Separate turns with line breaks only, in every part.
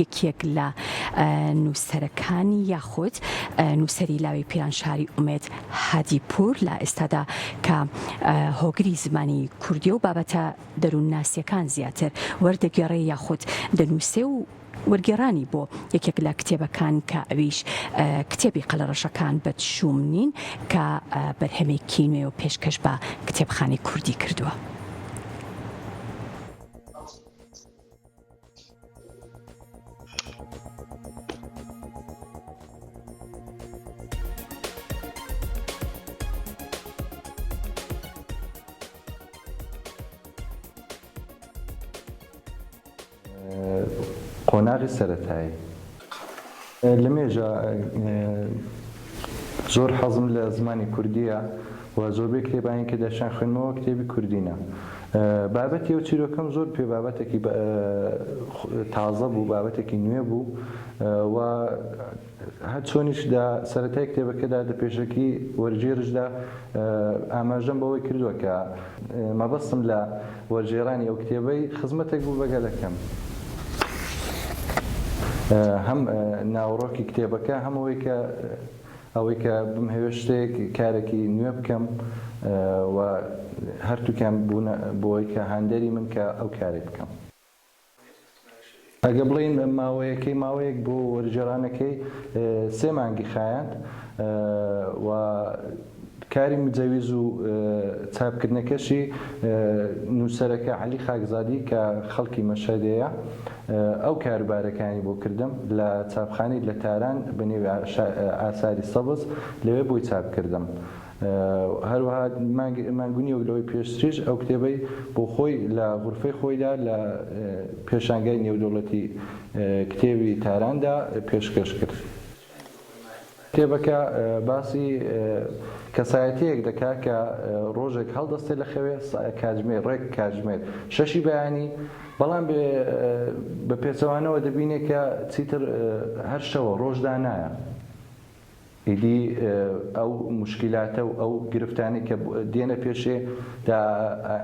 یەکێک لە نووسەرەکانی یاخود نووسەری لاوی پیرانشاری ئومێد هادیپور لە ئێستادا کە هۆگری زمانی کوردی و بابەتە دەروونناسیەکان زیاتر وەردەگێڕێ یاخود دەنووسێ و وەرگێڕانی بۆ یەکێک لە کتێبەکان کە ئەویش کتێبی قەلەڕەشەکان بەدشوم نین کە بەرهەمێکی نوێ و پێشکەش بە کتێبخانی کوردی کردووە.
قۆناغی سەرەتایی لەمێژە زۆر حەزم لە زمانی کوردیە و زۆربەی کتێبانی کە دەشان خوێنمەوە کتێبی کوردینە. بابەتی ئەو چیرۆکەم زۆر پێ بابەتێکی تازە بوو، بابەتێکی نوێ بوو و هەر چۆنیشدا سەرەتای کتێبەکەدا لە پێشەکی وەرگێڕشدا ئاماژەم بەوەی کردووە کە مەبەستم لە وەرگێڕانی ئەو کتێبەی خزمەتێک بوو بەگەلەکەم. هەم ناوڕۆکی کتێبەکە هەم ئەوەی کە بمهێوێ شتێک کارێکی نوێ بکەم و هەرتووکیان بوون بۆی کە هاندەری من کە ئەو کارێک بکەم. ئەگە بڵین ماوەیەک بۆ وەرگێڕانەکەی 3 مانگی خایاند و کاری مجەویز و چاپکردنەکەشی نووسەرەکە عەلی خاکزادی کە خەڵکی مەشهەدەیە ئەو کاروبارەکانی بۆ کردم لە چاپخانەی لە تاران بەنێوی ئاساری سەبز لەوێ بۆی چاپکردم. هەروەها مانگونی و لەوەی پێشتریش ئەو کتێبەی بۆ خۆی لە غورفەی خۆیدا لە پێشانگای نێودەوڵەتی کتێبی تاراندا پێشکەش کرد. کتێبەکە باسی کەسایەتیەک دەکات کە ڕۆژێک هەڵدەستێت لە خەوێ کاتژمێر ڕێک کاتژمێر 6 بەیانی، بەڵام بە پێچەوانەوە دەبینێت کە چیتر هەر شەوە ڕۆژدا نایە. ئیدی ئەو مشکلاتە و ئەو گرفتانی کە دێنە پێشێ دا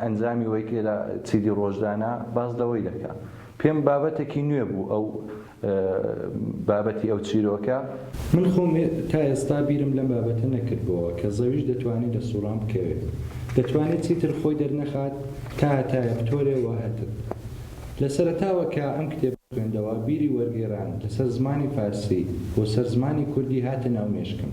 ئەنجامی وەیکێ لە چیدی ڕۆژدانە باز لەوەی دەکات. پێم بابەتێکی نوێ بوو ئەو بابەتی ئەو چیرۆکە.
من خۆم تا ئێستا بیرم لەم بابەتە نەکردبەوە کە زەویش دەتوانێت لە سوڕام بکەوێت، دەتوانێت چیتر خۆی دەرنەخات تا هەتایە بتۆرێ و هەتر. لە سەرەتاوە کە ئەم کتێب خوێندەوە بیری وەرگێڕان لەسەر زمانی فارسی بۆ سەر زمانی کوردی هاتە ناو مێشکم.